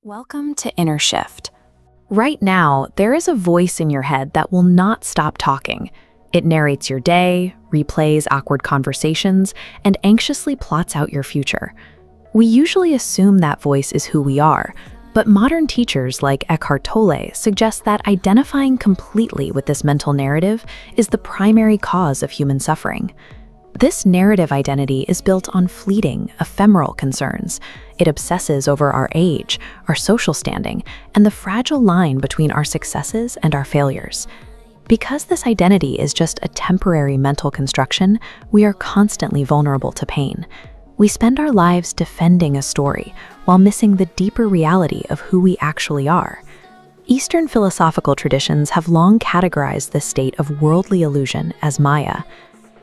Welcome to Innershift. Right now, there is a voice in your head that will not stop talking. It narrates your day, replays awkward conversations, and anxiously plots out your future. We usually assume that voice is who we are, but modern teachers like Eckhart Tolle suggest that identifying completely with this mental narrative is the primary cause of human suffering. This narrative identity is built on fleeting, ephemeral concerns. It obsesses over our age, our social standing, and the fragile line between our successes and our failures. Because this identity is just a temporary mental construction, we are constantly vulnerable to pain. We spend our lives defending a story while missing the deeper reality of who we actually are. Eastern philosophical traditions have long categorized this state of worldly illusion as Maya.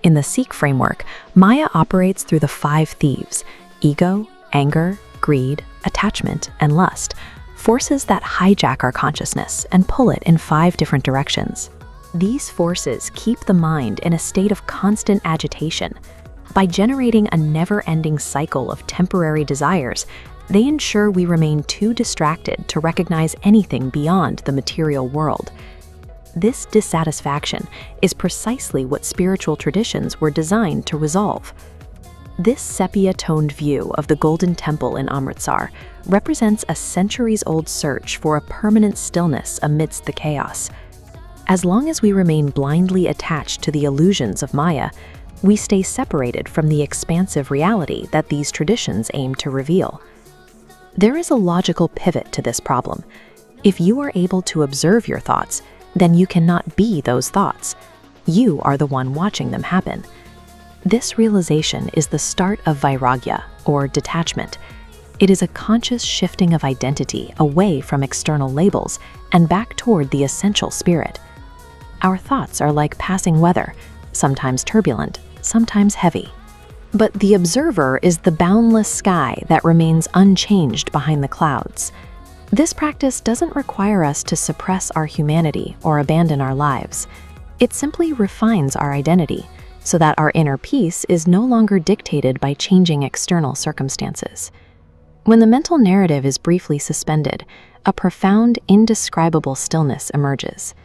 In the Sikh framework, Maya operates through the 5 thieves: ego, anger, greed, attachment, and lust, forces that hijack our consciousness and pull it in 5 different directions. These forces keep the mind in a state of constant agitation. By generating a never-ending cycle of temporary desires, they ensure we remain too distracted to recognize anything beyond the material world. This dissatisfaction is precisely what spiritual traditions were designed to resolve. This sepia-toned view of the Golden Temple in Amritsar represents a centuries-old search for a permanent stillness amidst the chaos. As long as we remain blindly attached to the illusions of Maya, we stay separated from the expansive reality that these traditions aim to reveal. There is a logical pivot to this problem. If you are able to observe your thoughts, then you cannot be those thoughts. You are the one watching them happen. This realization is the start of vairagya, or detachment. It is a conscious shifting of identity away from external labels and back toward the essential spirit. Our thoughts are like passing weather, sometimes turbulent, sometimes heavy. But the observer is the boundless sky that remains unchanged behind the clouds. This practice doesn't require us to suppress our humanity or abandon our lives. It simply refines our identity so that our inner peace is no longer dictated by changing external circumstances. When the mental narrative is briefly suspended, a profound, indescribable stillness emerges.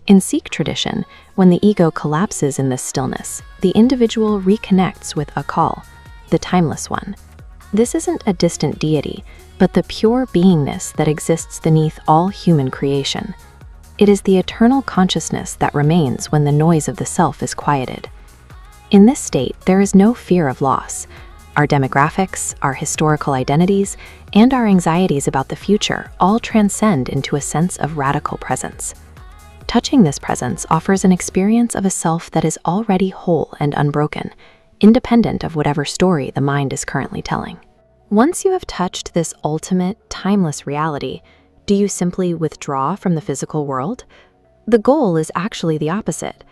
In Sikh tradition, when the ego collapses in this stillness, the individual reconnects with Akal, the timeless one. This isn't a distant deity, but the pure beingness that exists beneath all human creation. It is the eternal consciousness that remains when the noise of the self is quieted. In this state, there is no fear of loss. Our demographics, our historical identities, and our anxieties about the future all transcend into a sense of radical presence. Touching this presence offers an experience of a self that is already whole and unbroken, independent of whatever story the mind is currently telling. Once you have touched this ultimate, timeless reality, do you simply withdraw from the physical world? The goal is actually the opposite.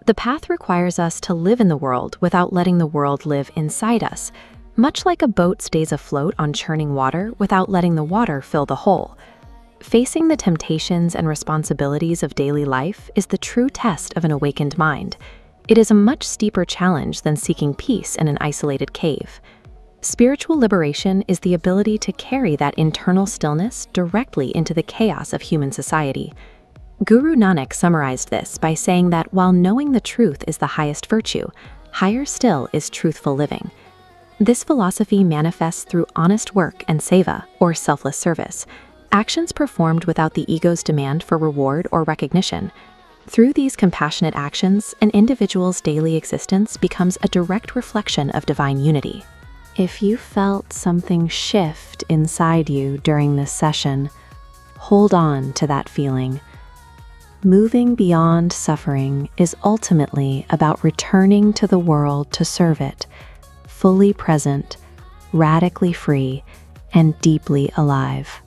The path requires us to live in the world without letting the world live inside us, much like a boat stays afloat on churning water without letting the water fill the hole. Facing the temptations and responsibilities of daily life is the true test of an awakened mind. It is a much steeper challenge than seeking peace in an isolated cave. Spiritual liberation is the ability to carry that internal stillness directly into the chaos of human society. Guru Nanak summarized this by saying that while knowing the truth is the highest virtue, higher still is truthful living. This philosophy manifests through honest work and seva, or selfless service, actions performed without the ego's demand for reward or recognition. Through these compassionate actions, an individual's daily existence becomes a direct reflection of divine unity. If you felt something shift inside you during this session, hold on to that feeling. Moving beyond suffering is ultimately about returning to the world to serve it, fully present, radically free, and deeply alive.